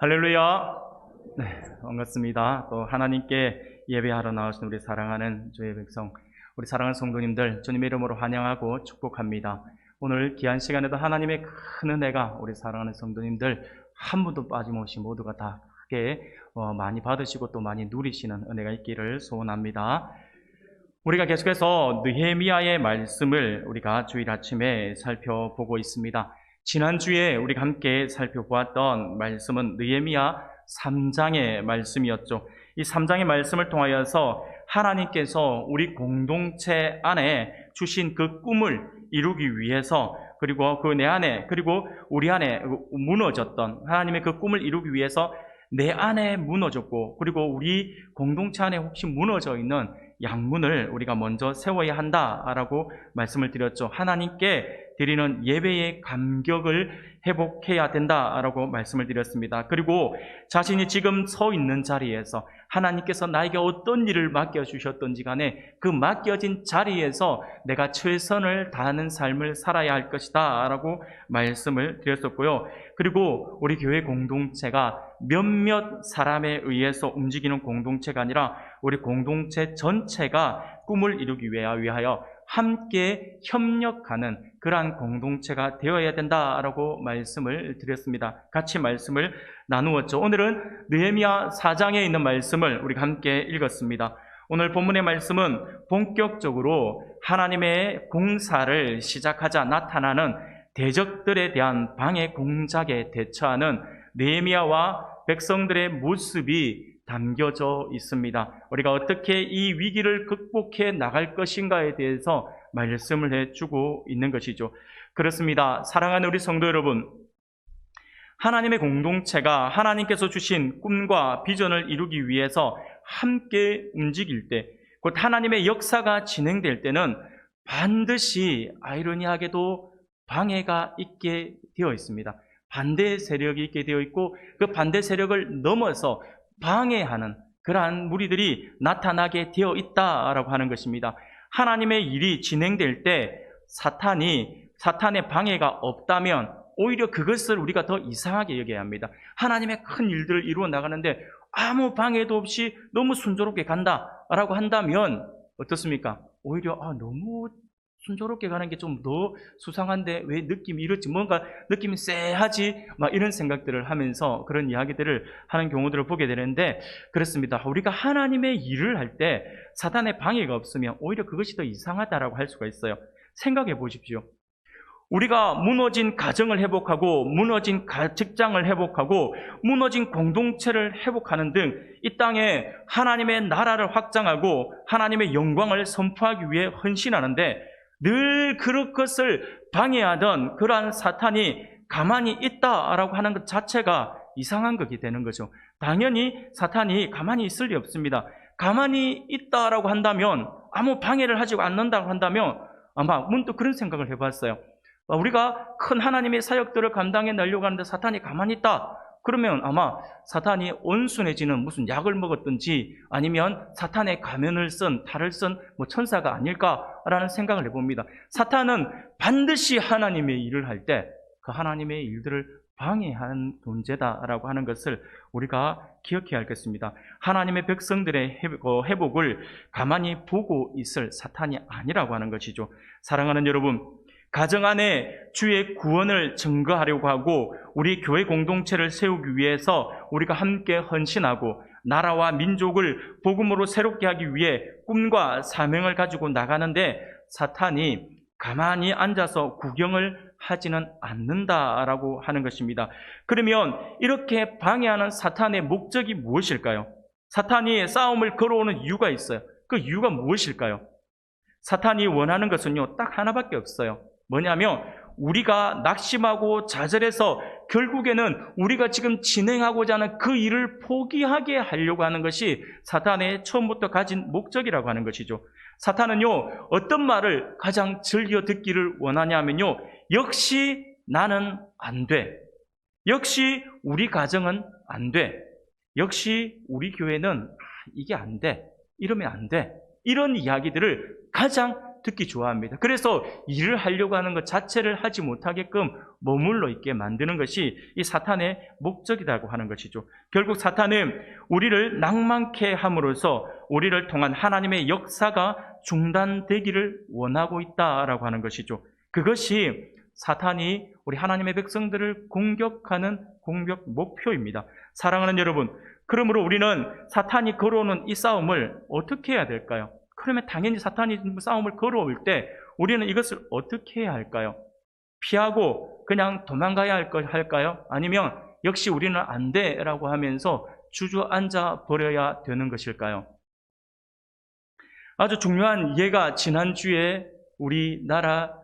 할렐루야. 네, 반갑습니다. 또 하나님께 예배하러 나오신 우리 사랑하는 주의 백성, 우리 사랑하는 성도님들, 주님의 이름으로 환영하고 축복합니다. 오늘 귀한 시간에도 하나님의 큰 은혜가 우리 사랑하는 성도님들 한 분도 빠짐없이 모두가 다 크게 많이 받으시고 또 많이 누리시는 은혜가 있기를 소원합니다. 우리가 계속해서 느헤미야의 말씀을 우리가 주일 아침에 살펴보고 있습니다. 지난주에 우리가 함께 살펴보았던 말씀은 느헤미야 3장의 말씀이었죠. 이 3장의 말씀을 통하여서 하나님께서 우리 공동체 안에 주신 그 꿈을 이루기 위해서, 그리고 그 내 안에, 그리고 우리 안에 무너졌던 하나님의 그 꿈을 이루기 위해서 내 안에 무너졌고, 그리고 우리 공동체 안에 혹시 무너져 있는 양문을 우리가 먼저 세워야 한다라고 말씀을 드렸죠. 하나님께 드리는 예배의 감격을 회복해야 된다라고 말씀을 드렸습니다. 그리고 자신이 지금 서 있는 자리에서 하나님께서 나에게 어떤 일을 맡겨주셨던지 간에 그 맡겨진 자리에서 내가 최선을 다하는 삶을 살아야 할 것이다 라고 말씀을 드렸었고요. 그리고 우리 교회 공동체가 몇몇 사람에 의해서 움직이는 공동체가 아니라 우리 공동체 전체가 꿈을 이루기 위하여 함께 협력하는 그러한 공동체가 되어야 된다라고 말씀을 드렸습니다. 같이 말씀을 나누었죠. 오늘은 느헤미야 4장에 있는 말씀을 우리가 함께 읽었습니다. 오늘 본문의 말씀은 본격적으로 하나님의 공사를 시작하자 나타나는 대적들에 대한 방해 공작에 대처하는 느헤미야와 백성들의 모습이 담겨져 있습니다. 우리가 어떻게 이 위기를 극복해 나갈 것인가에 대해서 말씀을 해주고 있는 것이죠. 그렇습니다. 사랑하는 우리 성도 여러분, 하나님의 공동체가 하나님께서 주신 꿈과 비전을 이루기 위해서 함께 움직일 때, 곧 하나님의 역사가 진행될 때는 반드시 아이러니하게도 방해가 있게 되어 있습니다. 반대 세력이 있게 되어 있고, 그 반대 세력을 넘어서 방해하는 그러한 무리들이 나타나게 되어 있다라고 하는 것입니다. 하나님의 일이 진행될 때 사탄의 방해가 없다면 오히려 그것을 우리가 더 이상하게 여겨야 합니다. 하나님의 큰 일들을 이루어 나가는데 아무 방해도 없이 너무 순조롭게 간다라고 한다면 어떻습니까? 오히려 너무 순조롭게 가는 게 좀 더 수상한데 왜 느낌이 이렇지? 뭔가 느낌이 쎄하지? 막 이런 생각들을 하면서 그런 이야기들을 하는 경우들을 보게 되는데, 그렇습니다. 우리가 하나님의 일을 할 때 사탄의 방해가 없으면 오히려 그것이 더 이상하다라고 할 수가 있어요. 생각해 보십시오. 우리가 무너진 가정을 회복하고 무너진 직장을 회복하고 무너진 공동체를 회복하는 등 이 땅에 하나님의 나라를 확장하고 하나님의 영광을 선포하기 위해 헌신하는데 늘 그것을 방해하던 그러한 사탄이 가만히 있다라고 하는 것 자체가 이상한 것이 되는 거죠. 당연히 사탄이 가만히 있을 리 없습니다. 가만히 있다라고 한다면, 아무 방해를 하지 않는다고 한다면 아마 문득 그런 생각을 해봤어요. 우리가 큰 하나님의 사역들을 감당해 내려고 하는데 사탄이 가만히 있다. 그러면 아마 사탄이 온순해지는 무슨 약을 먹었든지 아니면 사탄의 가면을 쓴, 탈을 쓴 천사가 아닐까라는 생각을 해봅니다. 사탄은 반드시 하나님의 일을 할 때 그 하나님의 일들을 방해하는 존재다라고 하는 것을 우리가 기억해야 하겠습니다. 하나님의 백성들의 회복을 가만히 보고 있을 사탄이 아니라고 하는 것이죠. 사랑하는 여러분, 가정 안에 주의 구원을 증거하려고 하고 우리 교회 공동체를 세우기 위해서 우리가 함께 헌신하고 나라와 민족을 복음으로 새롭게 하기 위해 꿈과 사명을 가지고 나가는데 사탄이 가만히 앉아서 구경을 하지는 않는다라고 하는 것입니다. 그러면 이렇게 방해하는 사탄의 목적이 무엇일까요? 사탄이 싸움을 걸어오는 이유가 있어요. 그 이유가 무엇일까요? 사탄이 원하는 것은요, 딱 하나밖에 없어요. 뭐냐면 우리가 낙심하고 좌절해서 결국에는 우리가 지금 진행하고자 하는 그 일을 포기하게 하려고 하는 것이 사탄의 처음부터 가진 목적이라고 하는 것이죠. 사탄은요, 어떤 말을 가장 즐겨 듣기를 원하냐면요, 역시 나는 안 돼. 역시 우리 가정은 안 돼. 역시 우리 교회는 이게 안 돼. 이러면 안 돼. 이런 이야기들을 가장 듣기 좋아합니다. 그래서 일을 하려고 하는 것 자체를 하지 못하게끔 머물러 있게 만드는 것이 이 사탄의 목적이라고 하는 것이죠. 결국 사탄은 우리를 낭만케 함으로써 우리를 통한 하나님의 역사가 중단되기를 원하고 있다라고 하는 것이죠. 그것이 사탄이 우리 하나님의 백성들을 공격하는 공격 목표입니다. 사랑하는 여러분, 그러므로 우리는 사탄이 걸어오는 이 싸움을 어떻게 해야 될까요? 그러면 당연히 사탄이 싸움을 걸어올 때 우리는 이것을 어떻게 해야 할까요? 피하고 그냥 도망가야 할까요? 아니면 역시 우리는 안 돼라고 하면서 주저앉아 버려야 되는 것일까요? 아주 중요한 예가 지난주에 우리나라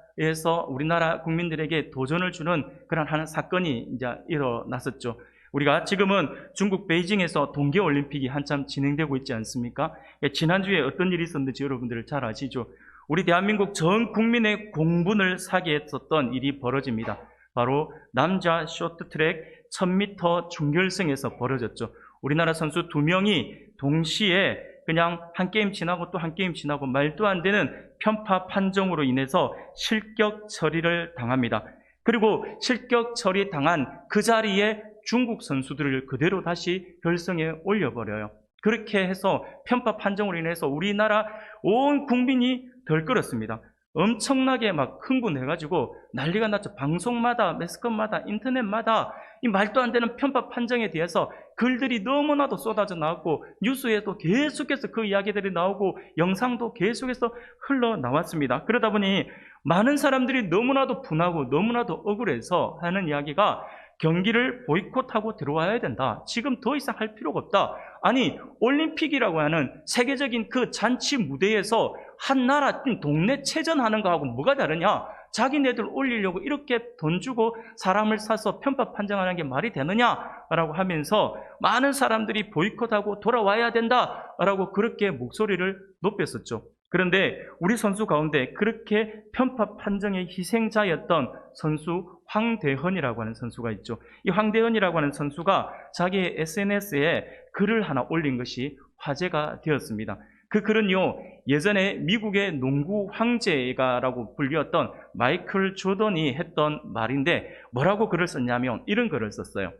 국민들에게 도전을 주는 그런 하는 사건이 이제 일어났었죠. 우리가 지금은 중국 베이징에서 동계올림픽이 한참 진행되고 있지 않습니까? 지난주에 어떤 일이 있었는지 여러분들 잘 아시죠? 우리 대한민국 전 국민의 공분을 사게 했었던 일이 벌어집니다. 바로 남자 쇼트트랙 1000m 준결승에서 벌어졌죠. 우리나라 선수 2명이 동시에 그냥 한 게임 지나고 또 한 게임 지나고 말도 안 되는 편파 판정으로 인해서 실격 처리를 당합니다. 그리고 실격 처리 당한 그 자리에 중국 선수들을 그대로 다시 결승에 올려버려요. 그렇게 해서 편파 판정으로 인해서 우리나라 온 국민이 덜끓었습니다. 엄청나게 막 흥분해가지고 난리가 났죠. 방송마다, 매스컴마다, 인터넷마다 이 말도 안 되는 편파 판정에 대해서 글들이 너무나도 쏟아져 나왔고 뉴스에도 계속해서 그 이야기들이 나오고 영상도 계속해서 흘러나왔습니다. 그러다 보니 많은 사람들이 너무나도 분하고 너무나도 억울해서 하는 이야기가 경기를 보이콧하고 들어와야 된다. 지금 더 이상 할 필요가 없다. 아니, 올림픽이라고 하는 세계적인 그 잔치 무대에서 한 나라 동네 체전하는 거하고 뭐가 다르냐? 자기네들 올리려고 이렇게 돈 주고 사람을 사서 편파 판정하는 게 말이 되느냐라고 하면서 많은 사람들이 보이콧하고 돌아와야 된다라고 그렇게 목소리를 높였었죠. 그런데 우리 선수 가운데 그렇게 편파 판정의 희생자였던 선수 황대헌이라고 하는 선수가 있죠. 이 황대헌이라고 하는 선수가 자기의 SNS에 글을 하나 올린 것이 화제가 되었습니다. 그 글은요, 예전에 미국의 농구 황제가라고 불리웠던 마이클 조던이 했던 말인데 뭐라고 글을 썼냐면 이런 글을 썼어요.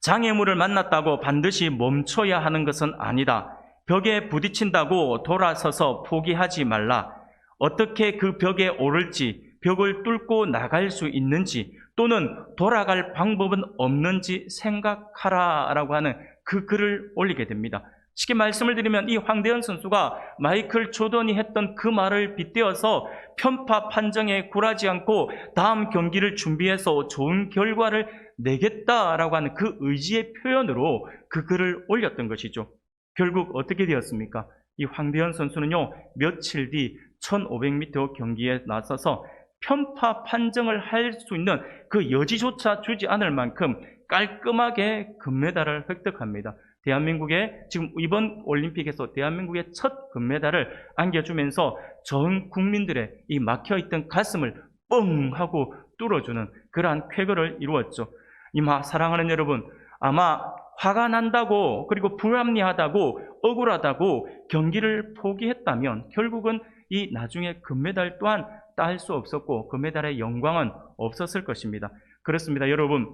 장애물을 만났다고 반드시 멈춰야 하는 것은 아니다. 벽에 부딪힌다고 돌아서서 포기하지 말라. 어떻게 그 벽에 오를지, 벽을 뚫고 나갈 수 있는지, 또는 돌아갈 방법은 없는지 생각하라라고 하는 그 글을 올리게 됩니다. 쉽게 말씀을 드리면 이 황대헌 선수가 마이클 조던이 했던 그 말을 빗대어서 편파 판정에 굴하지 않고 다음 경기를 준비해서 좋은 결과를 내겠다라고 하는 그 의지의 표현으로 그 글을 올렸던 것이죠. 결국 어떻게 되었습니까? 이 황대헌 선수는요, 며칠 뒤 1500m 경기에 나서서 편파 판정을 할 수 있는 그 여지조차 주지 않을 만큼 깔끔하게 금메달을 획득합니다. 대한민국의 지금 이번 올림픽에서 대한민국의 첫 금메달을 안겨주면서 전 국민들의 이 막혀있던 가슴을 뻥 하고 뚫어주는 그러한 쾌거를 이루었죠. 이마 사랑하는 여러분, 아마 화가 난다고 그리고 불합리하다고 억울하다고 경기를 포기했다면 결국은 이 나중에 금메달 또한 딸 수 없었고 금메달의 영광은 없었을 것입니다. 그렇습니다. 여러분,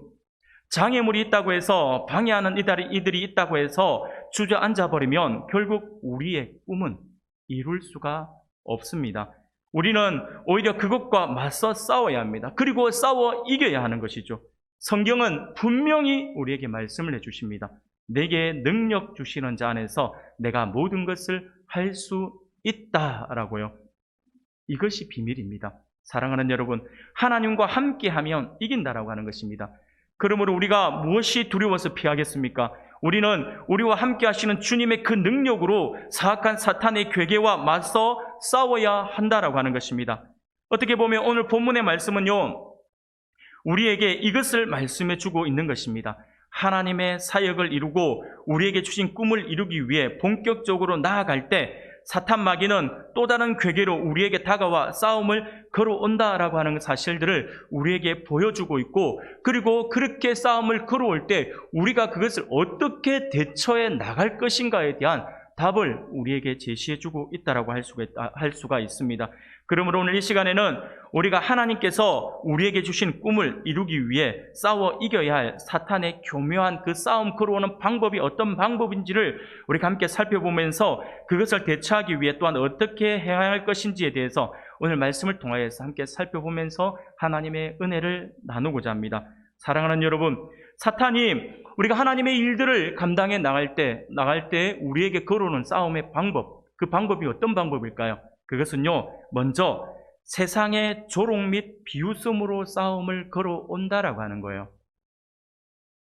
장애물이 있다고 해서 방해하는 이들이 있다고 해서 주저앉아 버리면 결국 우리의 꿈은 이룰 수가 없습니다. 우리는 오히려 그것과 맞서 싸워야 합니다. 그리고 싸워 이겨야 하는 것이죠. 성경은 분명히 우리에게 말씀을 해주십니다. 내게 능력 주시는 자 안에서 내가 모든 것을 할 수 있다라고요. 이것이 비밀입니다. 사랑하는 여러분, 하나님과 함께하면 이긴다라고 하는 것입니다. 그러므로 우리가 무엇이 두려워서 피하겠습니까? 우리는 우리와 함께 하시는 주님의 그 능력으로 사악한 사탄의 괴계와 맞서 싸워야 한다라고 하는 것입니다. 어떻게 보면 오늘 본문의 말씀은요, 우리에게 이것을 말씀해 주고 있는 것입니다. 하나님의 사역을 이루고 우리에게 주신 꿈을 이루기 위해 본격적으로 나아갈 때 사탄 마귀는 또 다른 괴계로 우리에게 다가와 싸움을 걸어온다라고 하는 사실들을 우리에게 보여주고 있고, 그리고 그렇게 싸움을 걸어올 때 우리가 그것을 어떻게 대처해 나갈 것인가에 대한 답을 우리에게 제시해주고 있다라고 할 수가 있습니다. 그러므로 오늘 이 시간에는 우리가 하나님께서 우리에게 주신 꿈을 이루기 위해 싸워 이겨야 할 사탄의 교묘한 그 싸움 걸어오는 방법이 어떤 방법인지를 우리가 함께 살펴보면서 그것을 대처하기 위해 또한 어떻게 해야 할 것인지에 대해서 오늘 말씀을 통하여서 함께 살펴보면서 하나님의 은혜를 나누고자 합니다. 사랑하는 여러분, 사탄이 우리가 하나님의 일들을 감당해 나갈 때 우리에게 걸어오는 싸움의 방법, 그 방법이 어떤 방법일까요? 그것은요, 먼저 세상의 조롱 및 비웃음으로 싸움을 걸어온다라고 하는 거예요.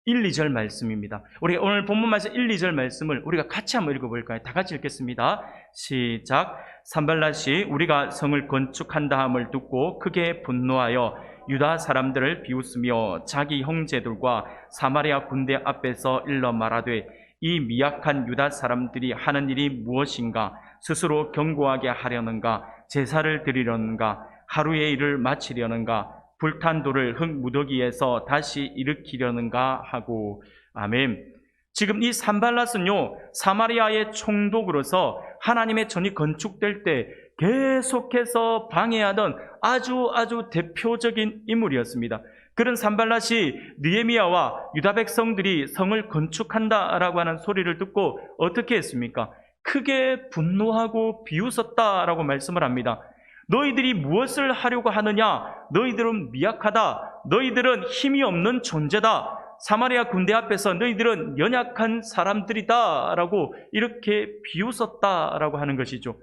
1, 2절 말씀입니다. 우리가 오늘 본문 말씀 1, 2절 말씀을 우리가 같이 한번 읽어볼까요? 다 같이 읽겠습니다. 시작. 산발랏이 우리가 성을 건축한다 함을 듣고 크게 분노하여 유다 사람들을 비웃으며 자기 형제들과 사마리아 군대 앞에서 일러 말하되 이 미약한 유다 사람들이 하는 일이 무엇인가? 스스로 견고하게 하려는가? 제사를 드리려는가? 하루의 일을 마치려는가? 불탄 돌을 흙 무더기에서 다시 일으키려는가 하고. 아멘. 지금 이 산발랏은요, 사마리아의 총독으로서 하나님의 전이 건축될 때 계속해서 방해하던 아주 대표적인 인물이었습니다. 그런 산발랏이 느헤미야와 유다 백성들이 성을 건축한다라고 하는 소리를 듣고 어떻게 했습니까? 크게 분노하고 비웃었다라고 말씀을 합니다. 너희들이 무엇을 하려고 하느냐? 너희들은 미약하다. 너희들은 힘이 없는 존재다. 사마리아 군대 앞에서 너희들은 연약한 사람들이다 라고 이렇게 비웃었다라고 하는 것이죠.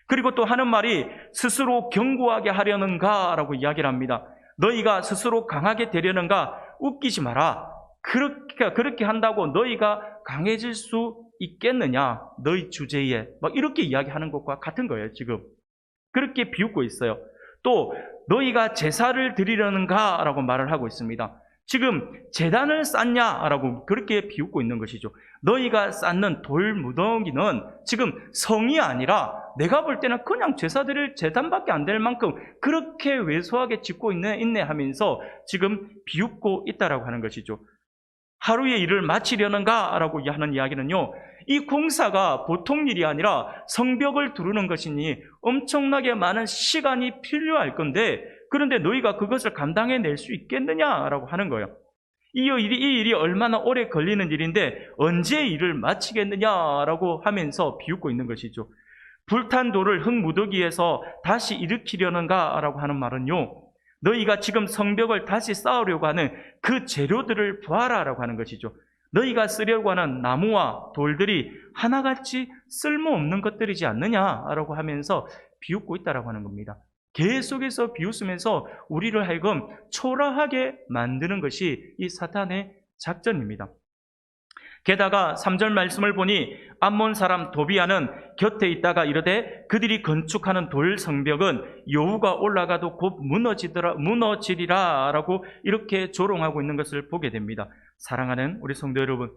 그리고 또 하는 말이 스스로 견고하게 하려는가 라고 이야기를 합니다. 너희가 스스로 강하게 되려는가? 웃기지 마라. 그렇게 한다고 너희가 강해질 수 있겠느냐? 너희 주제에 막 이렇게 이야기하는 것과 같은 거예요. 지금 그렇게 비웃고 있어요. 또 너희가 제사를 드리려는가 라고 말을 하고 있습니다. 지금 제단을 쌓냐라고 그렇게 비웃고 있는 것이죠. 너희가 쌓는 돌 무더기는 지금 성이 아니라 내가 볼 때는 그냥 제사 드릴 제단밖에 안 될 만큼 그렇게 왜소하게 짓고 있네 하면서 지금 비웃고 있다라고 하는 것이죠. 하루의 일을 마치려는가 라고 하는 이야기는요, 이 공사가 보통 일이 아니라 성벽을 두르는 것이니 엄청나게 많은 시간이 필요할 건데, 그런데 너희가 그것을 감당해낼 수 있겠느냐라고 하는 거예요. 이 일이 얼마나 오래 걸리는 일인데 언제 일을 마치겠느냐라고 하면서 비웃고 있는 것이죠. 불탄 돌을 흙 무더기에서 다시 일으키려는가라고 하는 말은요, 너희가 지금 성벽을 다시 쌓으려고 하는 그 재료들을 보아라라고 하는 것이죠. 너희가 쓰려고 하는 나무와 돌들이 하나같이 쓸모없는 것들이지 않느냐라고 하면서 비웃고 있다라고 하는 겁니다. 계속해서 비웃으면서 우리를 하여금 초라하게 만드는 것이 이 사탄의 작전입니다. 게다가 3절 말씀을 보니 암몬 사람 도비아는 곁에 있다가 이르되 그들이 건축하는 돌 성벽은 여호가 올라가도 곧 무너지리라 라고 이렇게 조롱하고 있는 것을 보게 됩니다. 사랑하는 우리 성도 여러분,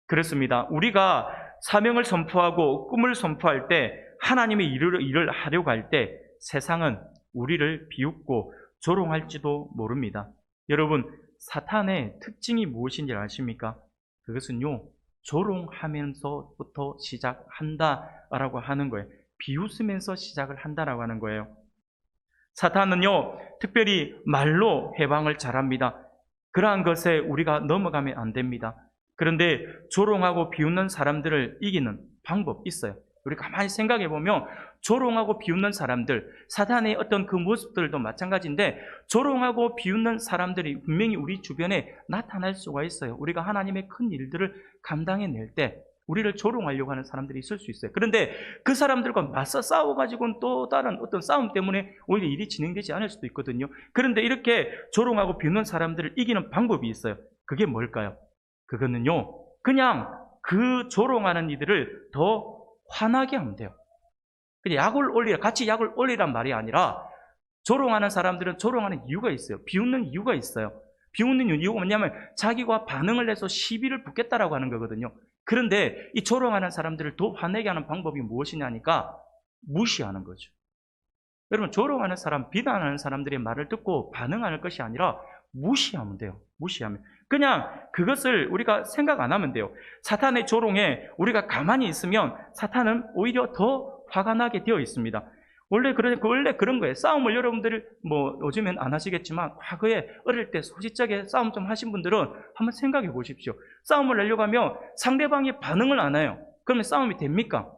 그렇습니다. 우리가 사명을 선포하고 꿈을 선포할 때, 하나님의 일을 하려고 할 때 세상은 우리를 비웃고 조롱할지도 모릅니다. 여러분, 사탄의 특징이 무엇인지 아십니까? 그것은요, 조롱하면서부터 시작한다라고 하는 거예요. 비웃으면서 시작을 한다라고 하는 거예요. 사탄은요, 특별히 말로 해방을 잘합니다. 그러한 것에 우리가 넘어가면 안 됩니다. 그런데 조롱하고 비웃는 사람들을 이기는 방법이 있어요. 우리 가만히 생각해 보면 조롱하고 비웃는 사람들, 사탄의 어떤 그 모습들도 마찬가지인데 조롱하고 비웃는 사람들이 분명히 우리 주변에 나타날 수가 있어요. 우리가 하나님의 큰 일들을 감당해낼 때 우리를 조롱하려고 하는 사람들이 있을 수 있어요. 그런데 그 사람들과 맞서 싸워가지고는 또 다른 어떤 싸움 때문에 오히려 일이 진행되지 않을 수도 있거든요. 그런데 이렇게 조롱하고 비웃는 사람들을 이기는 방법이 있어요. 그게 뭘까요? 그거는요, 그냥 그 조롱하는 이들을 더 화나게 하면 돼요. 그냥 약을 올리라, 같이 약을 올리란 말이 아니라, 조롱하는 사람들은 조롱하는 이유가 있어요. 비웃는 이유가 있어요. 비웃는 이유가 뭐냐면 자기가 반응을 해서 시비를 붙겠다라고 하는 거거든요. 그런데 이 조롱하는 사람들을 더 화내게 하는 방법이 무엇이냐니까 무시하는 거죠. 여러분, 조롱하는 사람, 비난하는 사람들의 말을 듣고 반응하는 것이 아니라 무시하면 돼요. 무시하면. 그냥 그것을 우리가 생각 안 하면 돼요. 사탄의 조롱에 우리가 가만히 있으면 사탄은 오히려 더 화가 나게 되어 있습니다. 원래 그런 거예요. 싸움을 여러분들이 요즘엔 안 하시겠지만 과거에 어릴 때 소시적에 싸움 좀 하신 분들은 한번 생각해 보십시오. 싸움을 내려고 하면 상대방이 반응을 안 해요. 그러면 싸움이 됩니까?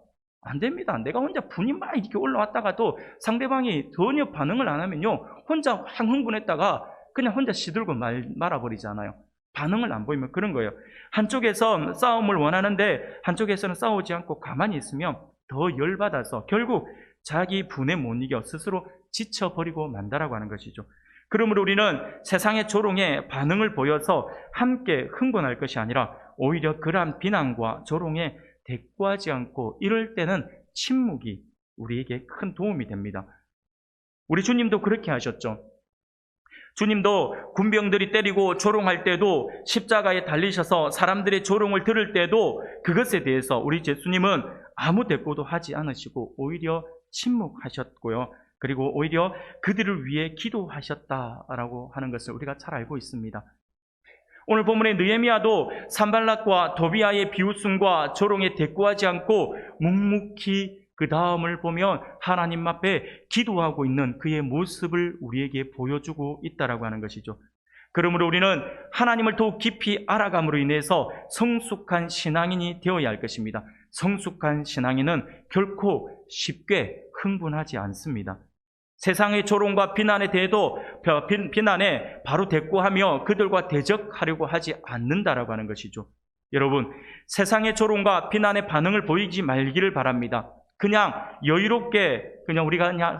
안 됩니다. 내가 혼자 분이 막 이렇게 올라왔다가도 상대방이 전혀 반응을 안 하면요, 혼자 확 흥분했다가 그냥 혼자 시들고 말아버리잖아요. 반응을 안 보이면 그런 거예요. 한쪽에서 싸움을 원하는데 한쪽에서는 싸우지 않고 가만히 있으면 더 열받아서 결국 자기 분에 못 이겨 스스로 지쳐버리고 만다라고 하는 것이죠. 그러므로 우리는 세상의 조롱에 반응을 보여서 함께 흥분할 것이 아니라 오히려 그러한 비난과 조롱에 대꾸하지 않고 이럴 때는 침묵이 우리에게 큰 도움이 됩니다. 우리 주님도 그렇게 하셨죠. 주님도 군병들이 때리고 조롱할 때도 십자가에 달리셔서 사람들의 조롱을 들을 때도 그것에 대해서 우리 예수님은 아무 대꾸도 하지 않으시고 오히려 침묵하셨고요. 그리고 오히려 그들을 위해 기도하셨다라고 하는 것을 우리가 잘 알고 있습니다. 오늘 본문의 느헤미야도 산발락과 도비아의 비웃음과 조롱에 대꾸하지 않고 묵묵히 그 다음을 보면 하나님 앞에 기도하고 있는 그의 모습을 우리에게 보여주고 있다라고 하는 것이죠. 그러므로 우리는 하나님을 더욱 깊이 알아감으로 인해서 성숙한 신앙인이 되어야 할 것입니다. 성숙한 신앙인은 결코 쉽게 흥분하지 않습니다. 세상의 조롱과 비난에 대해도 비난에 바로 대꾸하며 그들과 대적하려고 하지 않는다라고 하는 것이죠. 여러분, 세상의 조롱과 비난의 반응을 보이지 말기를 바랍니다. 그냥 여유롭게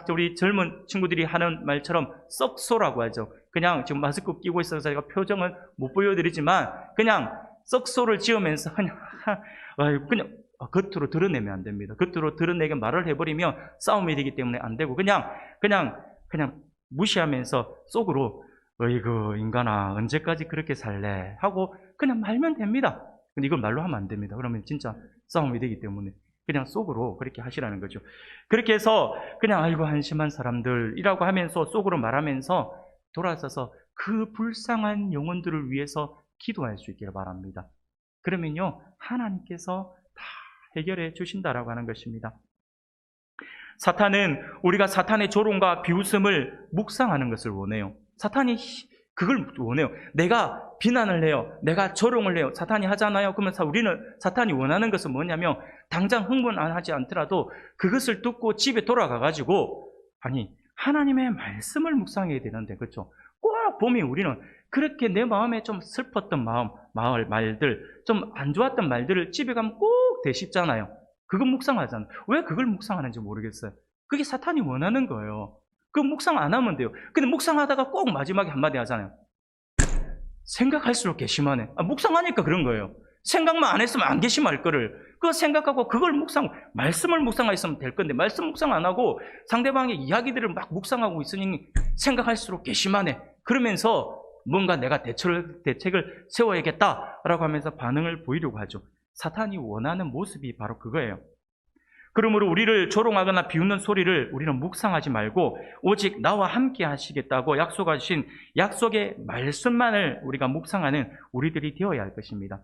우리 젊은 친구들이 하는 말처럼 썩소라고 하죠. 그냥 지금 마스크 끼고 있어서 제가 표정은 못 보여드리지만 그냥 썩소를 지으면서 그냥 겉으로 드러내면 안 됩니다. 겉으로 드러내게 말을 해버리면 싸움이 되기 때문에 안 되고 그냥 무시하면서 속으로 어이구 인간아 언제까지 그렇게 살래 하고 그냥 말면 됩니다. 근데 이걸 말로 하면 안 됩니다. 그러면 진짜 싸움이 되기 때문에 그냥 속으로 그렇게 하시라는 거죠. 그렇게 해서 그냥 아이고 한심한 사람들이라고 하면서 속으로 말하면서 돌아서서 그 불쌍한 영혼들을 위해서 기도할 수 있기를 바랍니다. 그러면요 하나님께서 다 해결해 주신다라고 하는 것입니다. 사탄은 우리가 사탄의 조롱과 비웃음을 묵상하는 것을 원해요. 사탄이 그걸 원해요. 내가 비난을 해요. 내가 조롱을 해요. 사탄이 하잖아요. 그러면 우리는 사탄이 원하는 것은 뭐냐면 당장 흥분 안 하지 않더라도 그것을 듣고 집에 돌아가가지고 하나님의 말씀을 묵상해야 되는데 그렇죠? 꼭 보면 우리는 그렇게 내 마음에 좀 슬펐던 말들, 좀 안 좋았던 말들을 집에 가면 꼭 되씹잖아요. 그거 묵상하잖아요. 왜 그걸 묵상하는지 모르겠어요. 그게 사탄이 원하는 거예요. 그 묵상 안 하면 돼요. 근데 묵상하다가 꼭 마지막에 한마디 하잖아요. 생각할수록 괘씸하네. 묵상하니까 그런 거예요. 생각만 안 했으면 안 괘씸할 거를. 그거 생각하고 그걸 말씀을 묵상하였으면 될 건데 말씀 묵상 안 하고 상대방의 이야기들을 막 묵상하고 있으니 생각할수록 괘씸하네. 그러면서 뭔가 내가 대책을 세워야겠다라고 하면서 반응을 보이려고 하죠. 사탄이 원하는 모습이 바로 그거예요. 그러므로 우리를 조롱하거나 비웃는 소리를 우리는 묵상하지 말고 오직 나와 함께 하시겠다고 약속하신 약속의 말씀만을 우리가 묵상하는 우리들이 되어야 할 것입니다.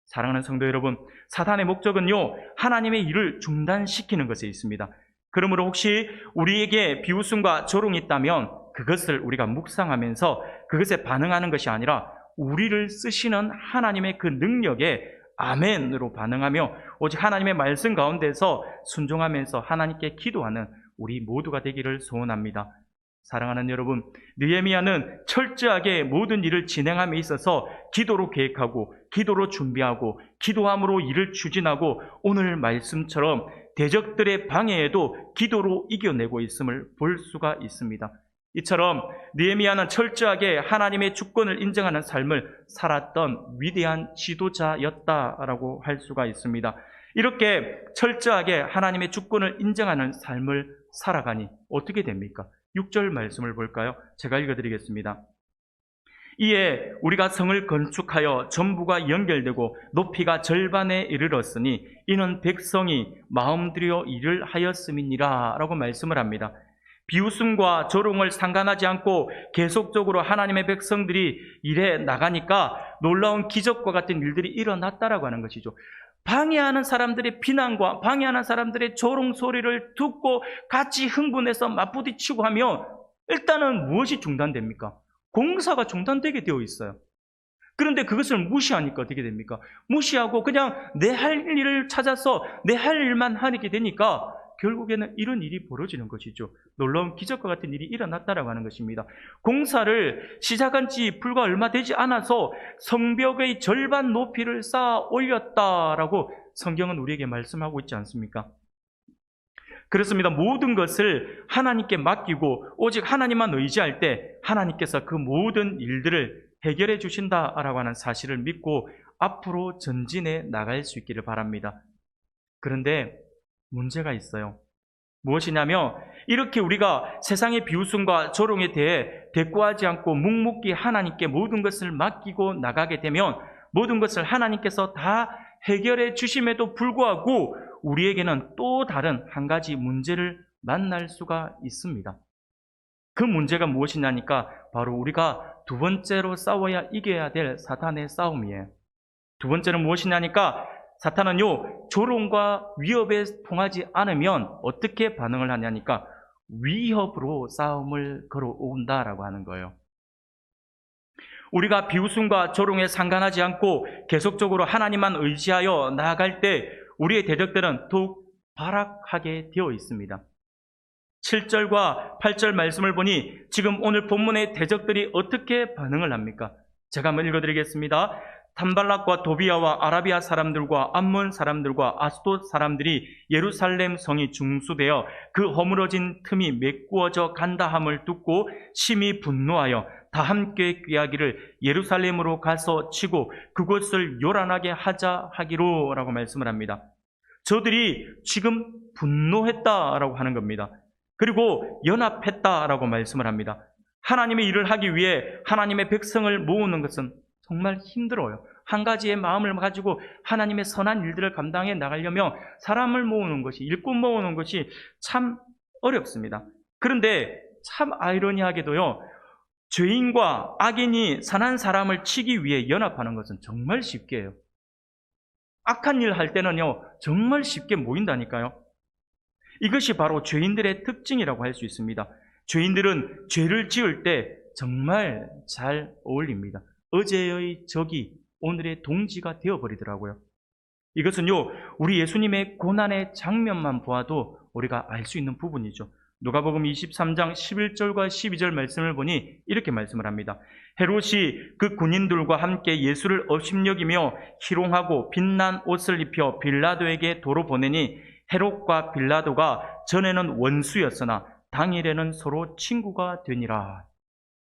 사랑하는 성도 여러분, 사탄의 목적은요 하나님의 일을 중단시키는 것에 있습니다. 그러므로 혹시 우리에게 비웃음과 조롱이 있다면 그것을 우리가 묵상하면서 그것에 반응하는 것이 아니라 우리를 쓰시는 하나님의 그 능력에 아멘으로 반응하며 오직 하나님의 말씀 가운데서 순종하면서 하나님께 기도하는 우리 모두가 되기를 소원합니다. 사랑하는 여러분, 느헤미야는 철저하게 모든 일을 진행함에 있어서 기도로 계획하고 기도로 준비하고 기도함으로 일을 추진하고 오늘 말씀처럼 대적들의 방해에도 기도로 이겨내고 있음을 볼 수가 있습니다. 이처럼 느헤미야는 철저하게 하나님의 주권을 인정하는 삶을 살았던 위대한 지도자였다라고 할 수가 있습니다. 이렇게 철저하게 하나님의 주권을 인정하는 삶을 살아가니 어떻게 됩니까? 6절 말씀을 볼까요? 제가 읽어드리겠습니다. 이에 우리가 성을 건축하여 전부가 연결되고 높이가 절반에 이르렀으니 이는 백성이 마음 들여 일을 하였음이니라 라고 말씀을 합니다. 비웃음과 조롱을 상관하지 않고 계속적으로 하나님의 백성들이 일해 나가니까 놀라운 기적과 같은 일들이 일어났다라고 하는 것이죠. 방해하는 사람들의 비난과 방해하는 사람들의 조롱 소리를 듣고 같이 흥분해서 맞부딪히고 하면 일단은 무엇이 중단됩니까? 공사가 중단되게 되어 있어요. 그런데 그것을 무시하니까 어떻게 됩니까? 무시하고 그냥 내 할 일을 찾아서 내 할 일만 하게 되니까 결국에는 이런 일이 벌어지는 것이죠. 놀라운 기적과 같은 일이 일어났다라고 하는 것입니다. 공사를 시작한 지 불과 얼마 되지 않아서 성벽의 절반 높이를 쌓아 올렸다라고 성경은 우리에게 말씀하고 있지 않습니까? 그렇습니다. 모든 것을 하나님께 맡기고 오직 하나님만 의지할 때 하나님께서 그 모든 일들을 해결해 주신다라고 하는 사실을 믿고 앞으로 전진해 나갈 수 있기를 바랍니다. 그런데 문제가 있어요. 무엇이냐면 이렇게 우리가 세상의 비웃음과 조롱에 대해 대꾸하지 않고 묵묵히 하나님께 모든 것을 맡기고 나가게 되면 모든 것을 하나님께서 다 해결해 주심에도 불구하고 우리에게는 또 다른 한 가지 문제를 만날 수가 있습니다. 그 문제가 무엇이냐니까 바로 우리가 두 번째로 싸워야 이겨야 될 사탄의 싸움이에요. 두 번째는 무엇이냐니까 사탄은요, 조롱과 위협에 통하지 않으면 어떻게 반응을 하냐니까 위협으로 싸움을 걸어온다라고 하는 거예요. 우리가 비웃음과 조롱에 상관하지 않고 계속적으로 하나님만 의지하여 나아갈 때 우리의 대적들은 더욱 발악하게 되어 있습니다. 7절과 8절 말씀을 보니 지금 오늘 본문의 대적들이 어떻게 반응을 합니까? 제가 한번 읽어드리겠습니다. 산발락과 도비아와 아라비아 사람들과 암몬 사람들과 아스돗 사람들이 예루살렘 성이 중수되어 그 허물어진 틈이 메꾸어져 간다함을 듣고 심히 분노하여 다 함께 꾀하기를 예루살렘으로 가서 치고 그곳을 요란하게 하자 하기로 라고 말씀을 합니다. 저들이 지금 분노했다라고 하는 겁니다. 그리고 연합했다라고 말씀을 합니다. 하나님의 일을 하기 위해 하나님의 백성을 모으는 것은 정말 힘들어요. 한 가지의 마음을 가지고 하나님의 선한 일들을 감당해 나가려면 사람을 모으는 것이, 일꾼 모으는 것이 참 어렵습니다. 그런데 참 아이러니하게도요, 죄인과 악인이 선한 사람을 치기 위해 연합하는 것은 정말 쉽게 해요. 악한 일 할 때는요, 정말 쉽게 모인다니까요. 이것이 바로 죄인들의 특징이라고 할 수 있습니다. 죄인들은 죄를 지을 때 정말 잘 어울립니다. 어제의 적이 오늘의 동지가 되어버리더라고요. 이것은요, 우리 예수님의 고난의 장면만 보아도 우리가 알 수 있는 부분이죠. 누가복음 23장 11절과 12절 말씀을 보니 이렇게 말씀을 합니다. 헤롯이 그 군인들과 함께 예수를 업심여기며 희롱하고 빛난 옷을 입혀 빌라도에게 도로 보내니 헤롯과 빌라도가 전에는 원수였으나 당일에는 서로 친구가 되니라.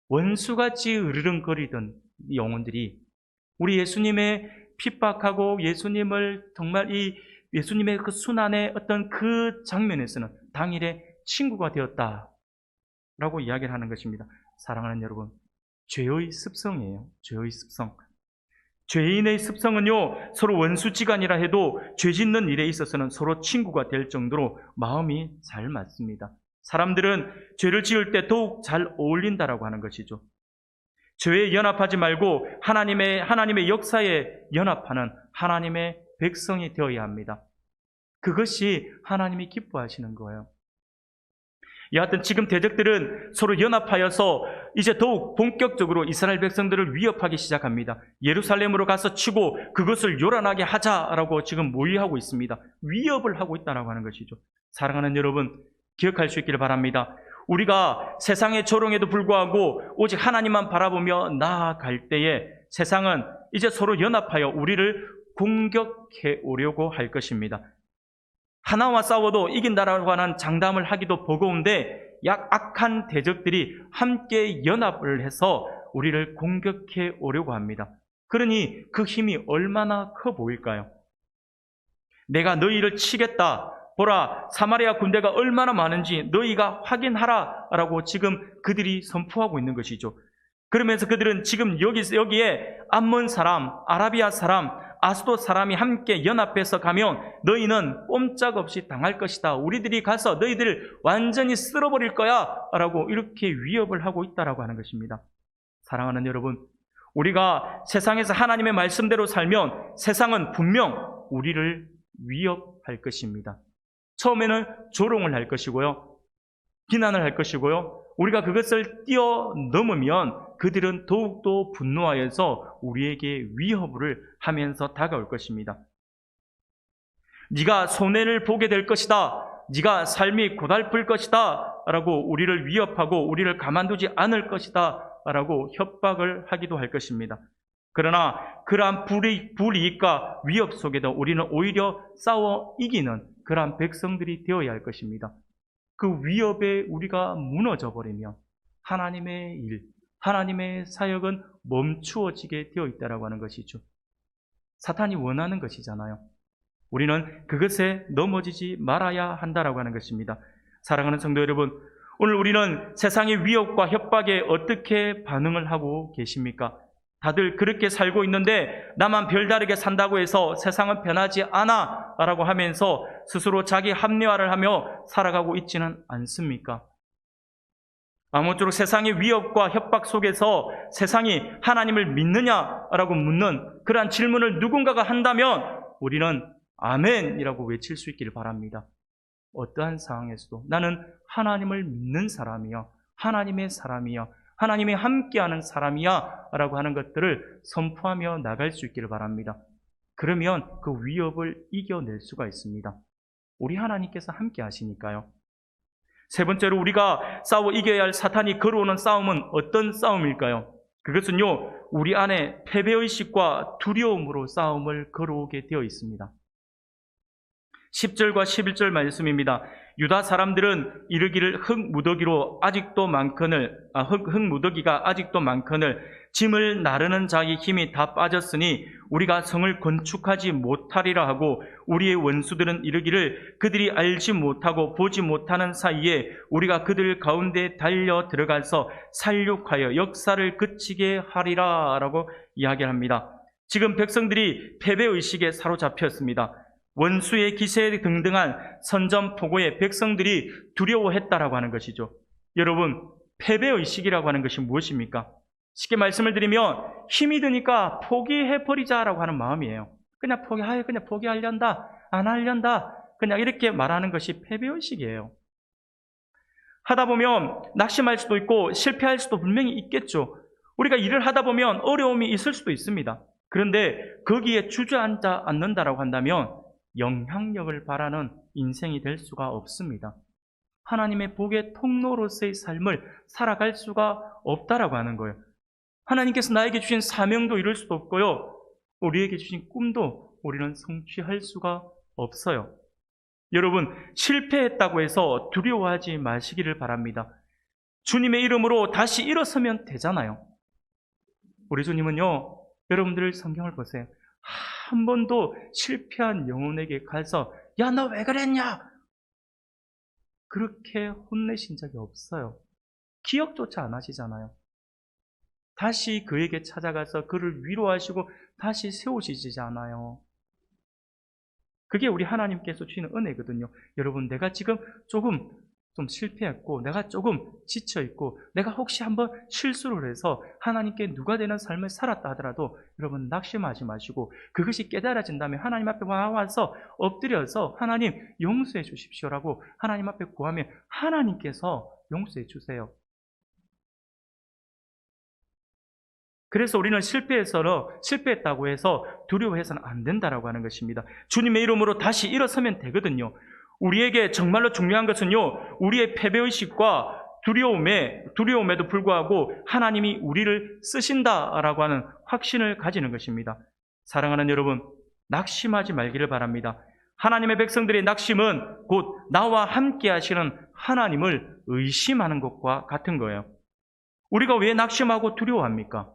원수같이 으르렁거리던 영혼들이 우리 예수님의 핍박하고 예수님을 정말 이 예수님의 그 순환의 어떤 그 장면에서는 당일에 친구가 되었다라고 이야기를 하는 것입니다. 사랑하는 여러분, 죄의 습성이에요. 죄의 습성. 죄인의 습성은요, 서로 원수지간이라 해도 죄 짓는 일에 있어서는 서로 친구가 될 정도로 마음이 잘 맞습니다. 사람들은 죄를 지을 때 더욱 잘 어울린다라고 하는 것이죠. 죄에 연합하지 말고 하나님의 역사에 연합하는 하나님의 백성이 되어야 합니다. 그것이 하나님이 기뻐하시는 거예요. 여하튼 지금 대적들은 서로 연합하여서 이제 더욱 본격적으로 이스라엘 백성들을 위협하기 시작합니다. 예루살렘으로 가서 치고 그것을 요란하게 하자라고 지금 모의하고 있습니다. 위협을 하고 있다라고 하는 것이죠. 사랑하는 여러분, 기억할 수 있기를 바랍니다. 우리가 세상의 조롱에도 불구하고 오직 하나님만 바라보며 나아갈 때에 세상은 이제 서로 연합하여 우리를 공격해 오려고 할 것입니다. 하나와 싸워도 이긴다라고 하는 장담을 하기도 버거운데 악한 대적들이 함께 연합을 해서 우리를 공격해 오려고 합니다. 그러니 그 힘이 얼마나 커 보일까요? 내가 너희를 치겠다. 보라, 사마리아 군대가 얼마나 많은지 너희가 확인하라 라고 지금 그들이 선포하고 있는 것이죠. 그러면서 그들은 지금 여기에 암몬 사람, 아라비아 사람, 아수도 사람이 함께 연합해서 가면 너희는 꼼짝없이 당할 것이다. 우리들이 가서 너희들을 완전히 쓸어버릴 거야. 라고 이렇게 위협을 하고 있다라고 하는 것입니다. 사랑하는 여러분, 우리가 세상에서 하나님의 말씀대로 살면 세상은 분명 우리를 위협할 것입니다. 처음에는 조롱을 할 것이고요. 비난을 할 것이고요. 우리가 그것을 뛰어넘으면 그들은 더욱더 분노하여서 우리에게 위협을 하면서 다가올 것입니다. 네가 손해를 보게 될 것이다. 네가 삶이 고달플 것이다. 라고 우리를 위협하고 우리를 가만두지 않을 것이다. 라고 협박을 하기도 할 것입니다. 그러나 그러한 불이익과 위협 속에도 우리는 오히려 싸워 이기는 그러한 백성들이 되어야 할 것입니다. 그 위협에 우리가 무너져 버리면 하나님의 일, 하나님의 사역은 멈추어지게 되어 있다라고 하는 것이죠. 사탄이 원하는 것이잖아요. 우리는 그것에 넘어지지 말아야 한다라고 하는 것입니다. 사랑하는 성도 여러분, 오늘 우리는 세상의 위협과 협박에 어떻게 반응을 하고 계십니까? 다들 그렇게 살고 있는데 나만 별다르게 산다고 해서 세상은 변하지 않아 라고 하면서 스스로 자기 합리화를 하며 살아가고 있지는 않습니까? 아무쪼록 세상의 위협과 협박 속에서 세상이 하나님을 믿느냐라고 묻는 그러한 질문을 누군가가 한다면 우리는 아멘이라고 외칠 수 있기를 바랍니다. 어떠한 상황에서도 나는 하나님을 믿는 사람이야, 하나님의 사람이야, 하나님이 함께하는 사람이야 라고 하는 것들을 선포하며 나갈 수 있기를 바랍니다. 그러면 그 위협을 이겨낼 수가 있습니다. 우리 하나님께서 함께 하시니까요. 세 번째로 우리가 싸워 이겨야 할 사탄이 걸어오는 싸움은 어떤 싸움일까요? 그것은요, 우리 안에 패배의식과 두려움으로 싸움을 걸어오게 되어 있습니다. 10절과 11절 말씀입니다. 유다 사람들은 이르기를 흙무더기가 아직도 많거늘 짐을 나르는 자의 힘이 다 빠졌으니 우리가 성을 건축하지 못하리라 하고 우리의 원수들은 이르기를 그들이 알지 못하고 보지 못하는 사이에 우리가 그들 가운데 달려 들어가서 살육하여 역사를 그치게 하리라 라고 이야기합니다. 지금 백성들이 패배의식에 사로잡혔습니다. 원수의 기세 등등한 선전포고에 백성들이 두려워했다라고 하는 것이죠. 여러분, 패배의식이라고 하는 것이 무엇입니까? 쉽게 말씀을 드리면 힘이 드니까 포기해버리자라고 하는 마음이에요. 그냥 포기하련다, 안 하련다, 그냥 이렇게 말하는 것이 패배의식이에요. 하다 보면 낙심할 수도 있고 실패할 수도 분명히 있겠죠. 우리가 일을 하다 보면 어려움이 있을 수도 있습니다. 그런데 거기에 주저앉지 않는다라고 한다면 영향력을 발하는 인생이 될 수가 없습니다. 하나님의 복의 통로로서의 삶을 살아갈 수가 없다라고 하는 거예요. 하나님께서 나에게 주신 사명도 이룰 수도 없고요. 우리에게 주신 꿈도 우리는 성취할 수가 없어요. 여러분, 실패했다고 해서 두려워하지 마시기를 바랍니다. 주님의 이름으로 다시 일어서면 되잖아요. 우리 주님은요, 여러분들 성경을 보세요. 한 번도 실패한 영혼에게 가서 야, 너 왜 그랬냐? 그렇게 혼내신 적이 없어요. 기억조차 안 하시잖아요. 다시 그에게 찾아가서 그를 위로하시고 다시 세우시지 않아요. 그게 우리 하나님께서 주시는 은혜거든요. 여러분, 내가 지금 조금 좀 실패했고 내가 조금 지쳐있고 내가 혹시 한번 실수를 해서 하나님께 누가 되는 삶을 살았다 하더라도 여러분 낙심하지 마시고 그것이 깨달아진다면 하나님 앞에 와서 엎드려서 하나님 용서해 주십시오라고 하나님 앞에 구하면 하나님께서 용서해 주세요. 그래서 우리는 실패했다고 해서 두려워해서는 안 된다라고 하는 것입니다. 주님의 이름으로 다시 일어서면 되거든요. 우리에게 정말로 중요한 것은요, 우리의 패배의식과 두려움에도 불구하고 하나님이 우리를 쓰신다라고 하는 확신을 가지는 것입니다. 사랑하는 여러분, 낙심하지 말기를 바랍니다. 하나님의 백성들의 낙심은 곧 나와 함께 하시는 하나님을 의심하는 것과 같은 거예요. 우리가 왜 낙심하고 두려워합니까?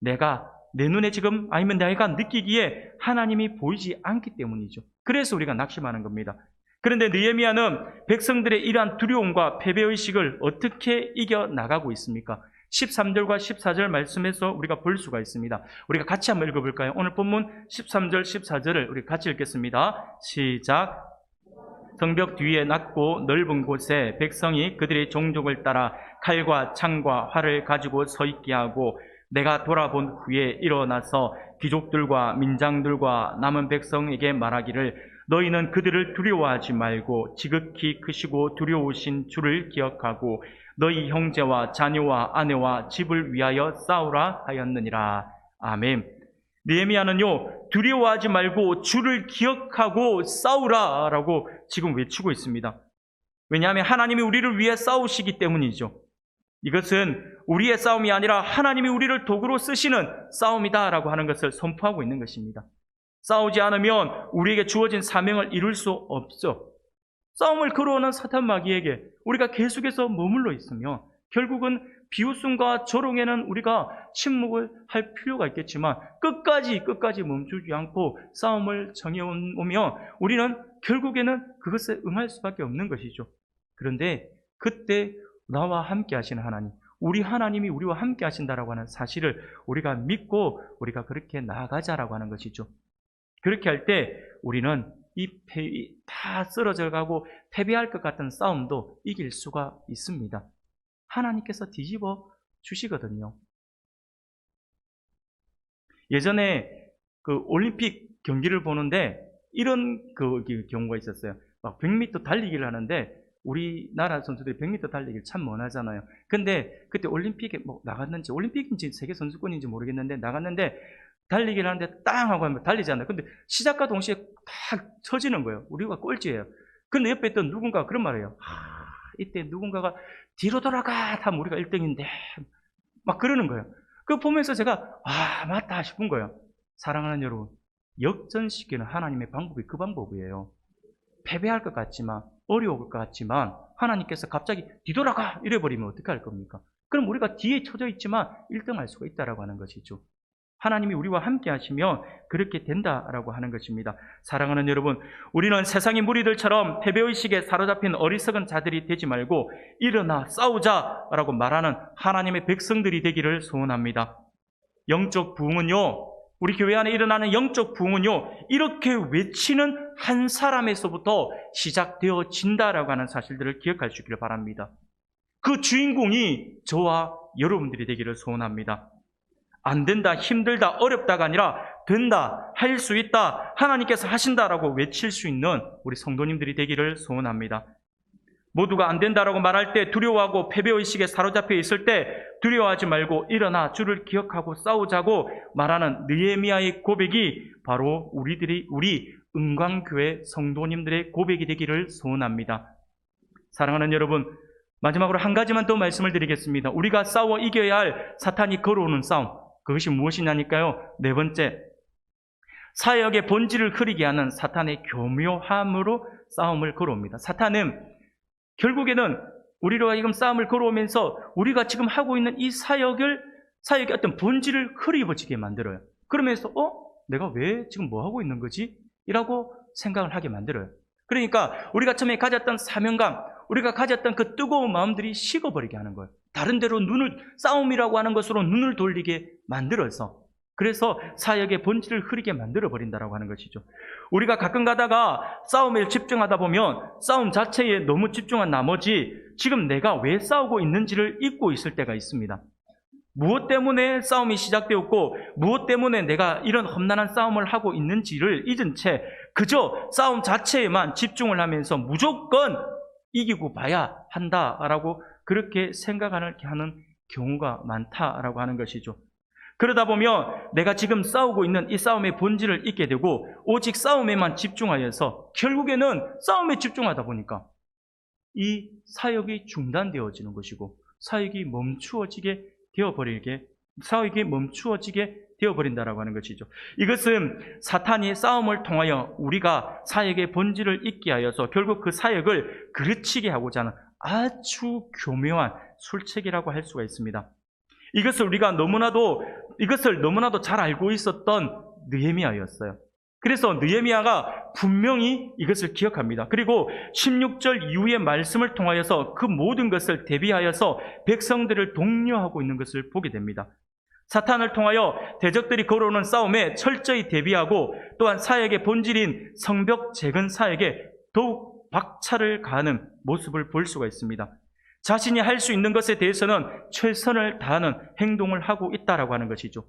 내 눈에 지금 아니면 내가 느끼기에 하나님이 보이지 않기 때문이죠. 그래서 우리가 낙심하는 겁니다. 그런데 느헤미야는 백성들의 이러한 두려움과 패배의식을 어떻게 이겨나가고 있습니까? 13절과 14절 말씀에서 우리가 볼 수가 있습니다. 우리가 같이 한번 읽어볼까요? 오늘 본문 13절, 14절을 우리 같이 읽겠습니다. 시작. 성벽 뒤에 낮고 넓은 곳에 백성이 그들의 종족을 따라 칼과 창과 활을 가지고 서 있게 하고 내가 돌아본 후에 일어나서 귀족들과 민장들과 남은 백성에게 말하기를 너희는 그들을 두려워하지 말고 지극히 크시고 두려우신 주를 기억하고 너희 형제와 자녀와 아내와 집을 위하여 싸우라 하였느니라. 아멘. 느헤미야는요, 두려워하지 말고 주를 기억하고 싸우라 라고 지금 외치고 있습니다. 왜냐하면 하나님이 우리를 위해 싸우시기 때문이죠. 이것은 우리의 싸움이 아니라 하나님이 우리를 도구로 쓰시는 싸움이다 라고 하는 것을 선포하고 있는 것입니다. 싸우지 않으면 우리에게 주어진 사명을 이룰 수 없죠. 싸움을 걸어오는 사탄 마귀에게 우리가 계속해서 머물러 있으면 결국은 비웃음과 조롱에는 우리가 침묵을 할 필요가 있겠지만 끝까지 멈추지 않고 싸움을 정해오면 우리는 결국에는 그것에 응할 수밖에 없는 것이죠. 그런데 그때 나와 함께 하시는 하나님, 우리 하나님이 우리와 함께 하신다라고 하는 사실을 우리가 믿고 우리가 그렇게 나아가자라고 하는 것이죠. 그렇게 할 때 우리는 다 쓰러져 가고 패배할 것 같은 싸움도 이길 수가 있습니다. 하나님께서 뒤집어 주시거든요. 예전에 그 올림픽 경기를 보는데 이런 경우가 있었어요. 막 100m 달리기를 하는데 우리나라 선수들이 100m 달리기를 참 원하잖아요. 근데 그때 올림픽에 나갔는지, 올림픽인지 세계 선수권인지 모르겠는데 나갔는데 달리기를 하는데 땅 하고 하면 달리잖아요. 근데 시작과 동시에 딱 쳐지는 거예요. 우리가 꼴찌예요. 근데 옆에 있던 누군가가 그런 말을 해요. 이때 누군가가 뒤로 돌아가 하면 우리가 1등인데 막 그러는 거예요. 그거 보면서 제가 맞다 싶은 거예요. 사랑하는 여러분, 역전시키는 하나님의 방법이 그 방법이에요. 패배할 것 같지만, 어려울 것 같지만 하나님께서 갑자기 뒤돌아가 이래버리면 어떻게 할 겁니까? 그럼 우리가 뒤에 쳐져 있지만 1등할 수가 있다라고 하는 것이죠. 하나님이 우리와 함께 하시면 그렇게 된다라고 하는 것입니다. 사랑하는 여러분, 우리는 세상의 무리들처럼 패배의식에 사로잡힌 어리석은 자들이 되지 말고 일어나 싸우자라고 말하는 하나님의 백성들이 되기를 소원합니다. 영적 부흥은요, 우리 교회 안에 일어나는 영적 부흥은요, 이렇게 외치는 한 사람에서부터 시작되어진다라고 하는 사실들을 기억할 수 있기를 바랍니다. 그 주인공이 저와 여러분들이 되기를 소원합니다. 안 된다, 힘들다, 어렵다가 아니라 된다, 할 수 있다, 하나님께서 하신다라고 외칠 수 있는 우리 성도님들이 되기를 소원합니다. 모두가 안 된다라고 말할 때, 두려워하고 패배의식에 사로잡혀 있을 때 두려워하지 말고 일어나 주를 기억하고 싸우자고 말하는 느헤미야의 고백이 바로 우리 은광교회 성도님들의 고백이 되기를 소원합니다. 사랑하는 여러분, 마지막으로 한 가지만 더 말씀을 드리겠습니다. 우리가 싸워 이겨야 할 사탄이 걸어오는 싸움, 그것이 무엇이냐니까요? 네 번째, 사역의 본질을 흐리게 하는 사탄의 교묘함으로 싸움을 걸어옵니다. 사탄은 결국에는 우리로 하여금 싸움을 걸어오면서 우리가 지금 하고 있는 이 사역의 어떤 본질을 흐리워지게 만들어요. 그러면서 내가 왜 지금 뭐 하고 있는 거지? 이라고 생각을 하게 만들어요. 그러니까 우리가 처음에 가졌던 사명감, 우리가 가졌던 그 뜨거운 마음들이 식어버리게 하는 거예요. 다른 데로 싸움이라고 하는 것으로 눈을 돌리게 만들어서, 그래서 사역의 본질을 흐리게 만들어버린다라고 하는 것이죠. 우리가 가끔 가다가 싸움에 집중하다 보면 싸움 자체에 너무 집중한 나머지 지금 내가 왜 싸우고 있는지를 잊고 있을 때가 있습니다. 무엇 때문에 싸움이 시작되었고 무엇 때문에 내가 이런 험난한 싸움을 하고 있는지를 잊은 채 그저 싸움 자체에만 집중을 하면서 무조건 이기고 봐야 한다라고 그렇게 생각하는 경우가 많다라고 하는 것이죠. 그러다 보면 내가 지금 싸우고 있는 이 싸움의 본질을 잊게 되고 오직 싸움에만 집중하여서 결국에는 싸움에 집중하다 보니까 이 사역이 중단되어지는 것이고 사역이 멈추어지게 되어버린다라고 하는 것이죠. 이것은 사탄이 싸움을 통하여 우리가 사역의 본질을 잊게 하여서 결국 그 사역을 그르치게 하고자 하는 아주 교묘한 술책이라고 할 수가 있습니다. 이것을 너무나도 잘 알고 있었던 느헤미야였어요. 그래서 느헤미야가 분명히 이것을 기억합니다. 그리고 16절 이후의 말씀을 통하여서 그 모든 것을 대비하여서 백성들을 독려하고 있는 것을 보게 됩니다. 사탄을 통하여 대적들이 걸어오는 싸움에 철저히 대비하고 또한 사역의 본질인 성벽 재건 사역에 더욱 박차를 가하는 모습을 볼 수가 있습니다. 자신이 할 수 있는 것에 대해서는 최선을 다하는 행동을 하고 있다라고 하는 것이죠.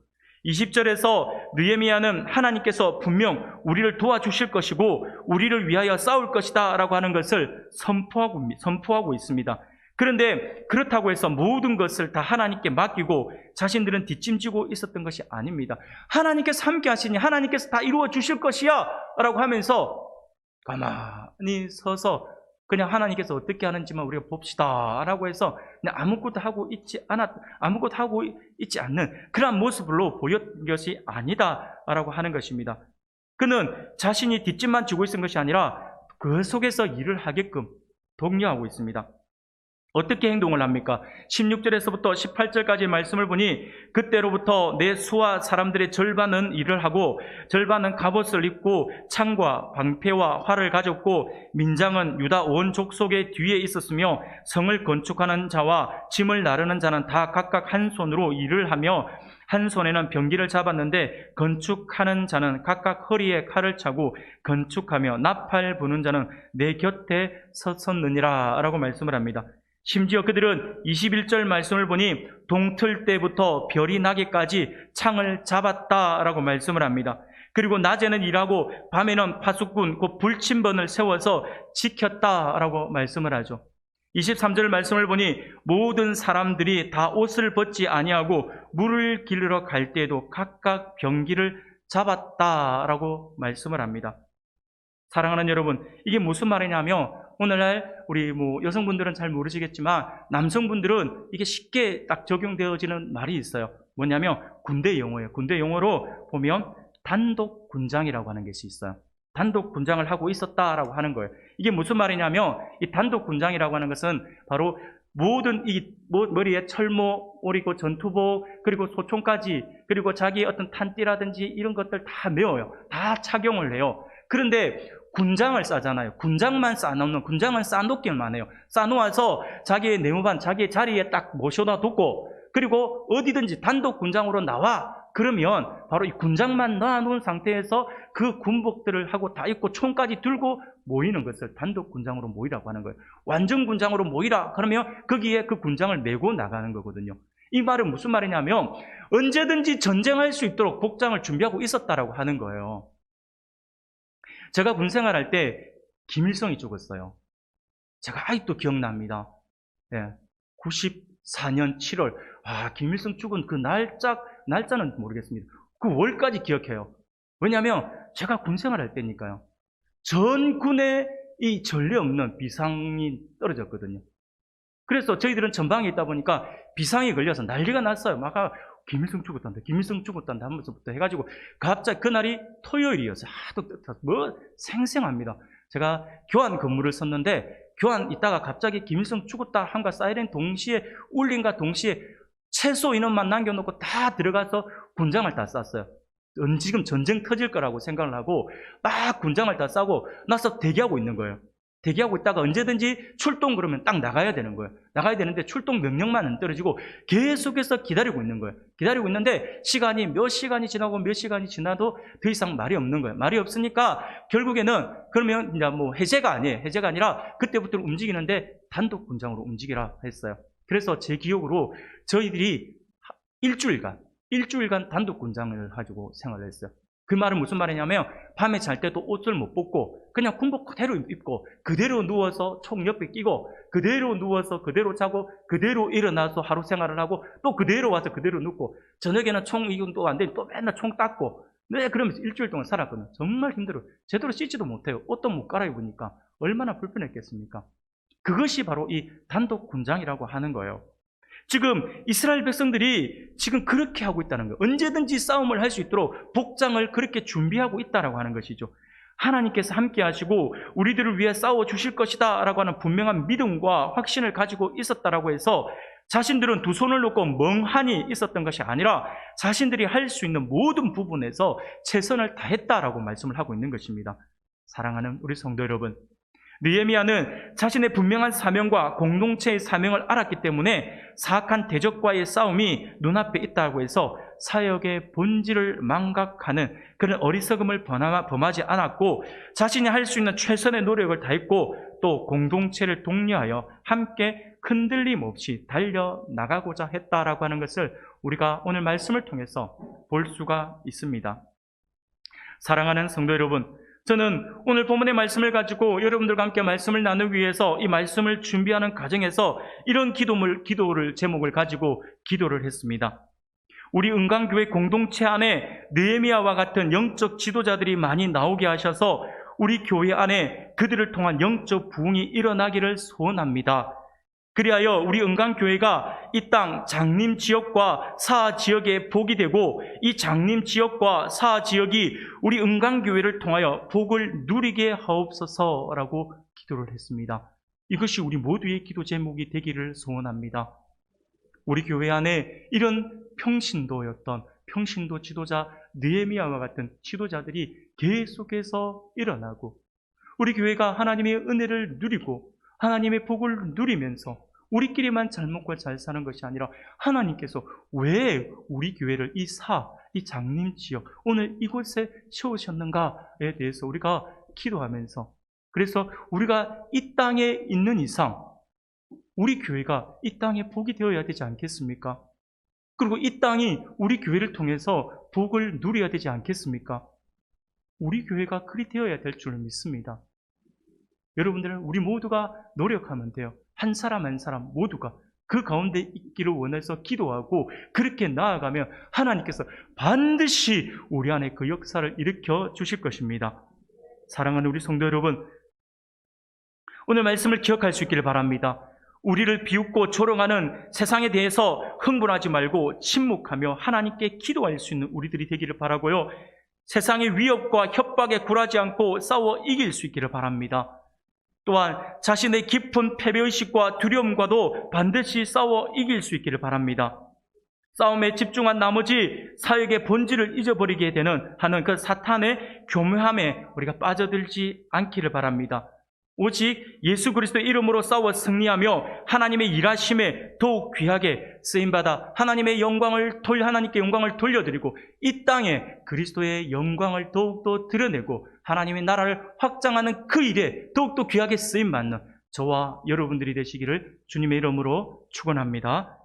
20절에서 느헤미야는 하나님께서 분명 우리를 도와주실 것이고 우리를 위하여 싸울 것이다 라고 하는 것을 선포하고 있습니다. 그런데 그렇다고 해서 모든 것을 다 하나님께 맡기고 자신들은 뒷짐지고 있었던 것이 아닙니다. 하나님께서 함께 하시니 하나님께서 다 이루어 주실 것이야 라고 하면서 가만히 서서 그냥 하나님께서 어떻게 하는지만 우리가 봅시다 라고 해서 그냥 아무것도 하고 있지 않는 그러한 모습으로 보였던 것이 아니다 라고 하는 것입니다. 그는 자신이 뒷짐만 지고 있는 것이 아니라 그 속에서 일을 하게끔 독려하고 있습니다. 어떻게 행동을 합니까? 16절에서부터 18절까지의 말씀을 보니 그때로부터 내 수하 사람들의 절반은 일을 하고 절반은 갑옷을 입고 창과 방패와 활을 가졌고 민장은 유다 온 족속의 뒤에 있었으며 성을 건축하는 자와 짐을 나르는 자는 다 각각 한 손으로 일을 하며 한 손에는 병기를 잡았는데 건축하는 자는 각각 허리에 칼을 차고 건축하며 나팔 부는 자는 내 곁에 섰느니라 라고 말씀을 합니다. 심지어 그들은 21절 말씀을 보니 동틀 때부터 별이 나기까지 창을 잡았다라고 말씀을 합니다. 그리고 낮에는 일하고 밤에는 파수꾼 곧 불침번을 세워서 지켰다라고 말씀을 하죠. 23절 말씀을 보니 모든 사람들이 다 옷을 벗지 아니하고 물을 길러 갈 때에도 각각 병기를 잡았다라고 말씀을 합니다. 사랑하는 여러분, 이게 무슨 말이냐면 오늘날 우리 여성분들은 잘 모르시겠지만 남성분들은 이게 쉽게 딱 적용되어지는 말이 있어요. 뭐냐면 군대 용어예요. 군대 용어로 보면 단독 군장이라고 하는 것이 있어요. 단독 군장을 하고 있었다라고 하는 거예요. 이게 무슨 말이냐면 이 단독 군장이라고 하는 것은 바로 모든 이 머리에 철모, 그리고 전투복, 그리고 소총까지, 그리고 자기의 어떤 탄띠라든지 이런 것들 다 메워요. 다 착용을 해요. 그런데 군장을 싸잖아요. 군장만 싸놓는, 군장은 싸놓기만 해요. 싸놓아서 자기의 내무반, 자기의 자리에 딱 모셔다 두고, 그리고 어디든지 단독 군장으로 나와. 그러면 바로 이 군장만 놔놓은 상태에서 그 군복들을 하고 다 입고 총까지 들고 모이는 것을 단독 군장으로 모이라고 하는 거예요. 완전 군장으로 모이라. 그러면 거기에 그 군장을 메고 나가는 거거든요. 이 말은 무슨 말이냐면 언제든지 전쟁할 수 있도록 복장을 준비하고 있었다라고 하는 거예요. 제가 군 생활할 때 김일성이 죽었어요. 제가 아직도 기억납니다. 94년 7월. 김일성 죽은 그 날짜는 모르겠습니다. 그 월까지 기억해요. 왜냐하면 제가 군 생활할 때니까요. 전 군에 이 전례 없는 비상이 떨어졌거든요. 그래서 저희들은 전방에 있다 보니까 비상이 걸려서 난리가 났어요. 막 김일성 죽었단다, 김일성 죽었단다 하면서부터 해가지고 갑자기 그날이 토요일이었어요. 하도 생생합니다. 제가 교환 근무를 썼는데 교환 있다가 갑자기 김일성 죽었다 한가 사이렌 동시에 울린가 동시에 최소 인원만 남겨놓고 다 들어가서 군장을 다 쌌어요. 지금 전쟁 터질 거라고 생각을 하고 막 군장을 다 싸고 나서 대기하고 있는 거예요. 대기하고 있다가 언제든지 출동 그러면 딱 나가야 되는 거예요. 나가야 되는데 출동 명령만 안 떨어지고 계속해서 기다리고 있는 거예요. 기다리고 있는데 몇 시간이 지나고 몇 시간이 지나도 더 이상 말이 없는 거예요. 말이 없으니까 결국에는 그러면 이제 해제가 아니에요. 해제가 아니라 그때부터 움직이는데 단독 군장으로 움직이라 했어요. 그래서 제 기억으로 저희들이 일주일간 단독 군장을 가지고 생활을 했어요. 그 말은 무슨 말이냐면 밤에 잘 때도 옷을 못 벗고 그냥 군복 그대로 입고 그대로 누워서 총 옆에 끼고 그대로 누워서 그대로 자고 그대로 일어나서 하루 생활을 하고 또 그대로 와서 그대로 눕고 저녁에는 총 이건 또 안 되니 또 맨날 총 닦고 그러면서 일주일 동안 살았거든요. 정말 힘들어요. 제대로 씻지도 못해요. 옷도 못 갈아입으니까 얼마나 불편했겠습니까? 그것이 바로 이 단독 군장이라고 하는 거예요. 지금 이스라엘 백성들이 지금 그렇게 하고 있다는 거예요. 언제든지 싸움을 할 수 있도록 복장을 그렇게 준비하고 있다라고 하는 것이죠. 하나님께서 함께 하시고 우리들을 위해 싸워 주실 것이다 라고 하는 분명한 믿음과 확신을 가지고 있었다라고 해서 자신들은 두 손을 놓고 멍하니 있었던 것이 아니라 자신들이 할 수 있는 모든 부분에서 최선을 다했다라고 말씀을 하고 있는 것입니다. 사랑하는 우리 성도 여러분, 느헤미야는 자신의 분명한 사명과 공동체의 사명을 알았기 때문에 사악한 대적과의 싸움이 눈앞에 있다고 해서 사역의 본질을 망각하는 그런 어리석음을 범하지 않았고, 자신이 할 수 있는 최선의 노력을 다했고, 또 공동체를 독려하여 함께 흔들림 없이 달려나가고자 했다라고 하는 것을 우리가 오늘 말씀을 통해서 볼 수가 있습니다. 사랑하는 성도 여러분, 저는 오늘 본문의 말씀을 가지고 여러분들과 함께 말씀을 나누기 위해서 이 말씀을 준비하는 과정에서 이런 기도를 제목을 가지고 기도를 했습니다. 우리 은강교회 공동체 안에 느헤미야와 같은 영적 지도자들이 많이 나오게 하셔서 우리 교회 안에 그들을 통한 영적 부흥이 일어나기를 소원합니다. 그리하여 우리 은강교회가 이 땅 장림 지역과 사하 지역에 복이 되고, 이 장림 지역과 사하 지역이 우리 은강교회를 통하여 복을 누리게 하옵소서라고 기도를 했습니다. 이것이 우리 모두의 기도 제목이 되기를 소원합니다. 우리 교회 안에 이런 평신도 지도자 느헤미야와 같은 지도자들이 계속해서 일어나고, 우리 교회가 하나님의 은혜를 누리고 하나님의 복을 누리면서 우리끼리만 잘 먹고 잘 사는 것이 아니라 하나님께서 왜 우리 교회를 이 장림 지역, 오늘 이곳에 세우셨는가에 대해서 우리가 기도하면서, 그래서 우리가 이 땅에 있는 이상 우리 교회가 이 땅에 복이 되어야 되지 않겠습니까? 그리고 이 땅이 우리 교회를 통해서 복을 누려야 되지 않겠습니까? 우리 교회가 그리 되어야 될 줄 믿습니다. 여러분들, 우리 모두가 노력하면 돼요. 한 사람 한 사람 모두가 그 가운데 있기를 원해서 기도하고 그렇게 나아가면 하나님께서 반드시 우리 안에 그 역사를 일으켜 주실 것입니다. 사랑하는 우리 성도 여러분, 오늘 말씀을 기억할 수 있기를 바랍니다. 우리를 비웃고 조롱하는 세상에 대해서 흥분하지 말고 침묵하며 하나님께 기도할 수 있는 우리들이 되기를 바라고요. 세상의 위협과 협박에 굴하지 않고 싸워 이길 수 있기를 바랍니다. 또한 자신의 깊은 패배의식과 두려움과도 반드시 싸워 이길 수 있기를 바랍니다. 싸움에 집중한 나머지 사역의 본질을 잊어버리게 하는 그 사탄의 교묘함에 우리가 빠져들지 않기를 바랍니다. 오직 예수 그리스도의 이름으로 싸워 승리하며 하나님의 일하심에 더욱 귀하게 쓰임받아 하나님께 영광을 돌려드리고 이 땅에 그리스도의 영광을 더욱더 드러내고 하나님의 나라를 확장하는 그 일에 더욱더 귀하게 쓰임받는 저와 여러분들이 되시기를 주님의 이름으로 축원합니다.